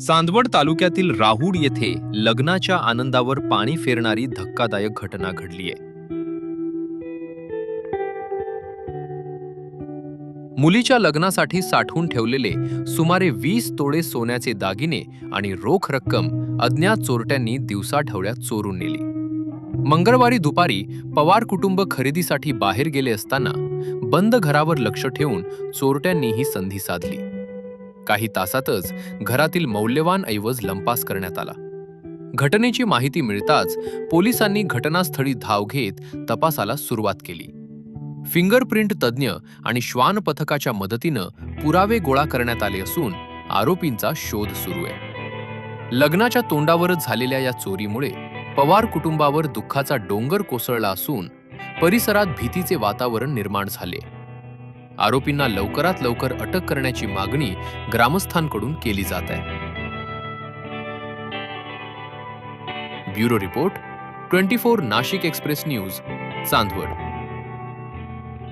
चांदवड तालुक्यातील राहुड येथे लग्नाच्या आनंदावर पाणी फेरणारी धक्कादायक घटना घडलीय। मुलीच्या लग्नासाठी साठवून ठेवलेले सुमारे 20 तोळे सोन्याचे दागिने आणि रोख रक्कम अज्ञात चोरट्यांनी दिवसाढवळ्यात चोरून नेली। मंगळवारी दुपारी पवार कुटुंब खरेदीसाठी बाहेर गेले असताना बंद घरावर लक्ष ठेवून चोरट्यांनी ही संधी साधली। काही तासातच घरातील मौल्यवान ऐवज लंपास करण्यात आला। घटनेची माहिती मिळताच पोलिसांनी घटनास्थळी धाव घेत तपासाला सुरुवात केली। फिंगरप्रिंट तज्ज्ञ आणि श्वान पथकाच्या मदतीनं पुरावे गोळा करण्यात आले असून आरोपींचा शोध सुरू आहे। लग्नाच्या तोंडावरच झालेल्या या चोरीमुळे पवार कुटुंबावर दुःखाचा डोंगर कोसळला असून परिसरात भीतीचे वातावरण निर्माण झाले। आरोपींना लवकरात लवकर अटक करण्याची मागणी ग्रामस्थांकडून केली जात आहे। Bureau report 24 Nashik express news, Chandwad.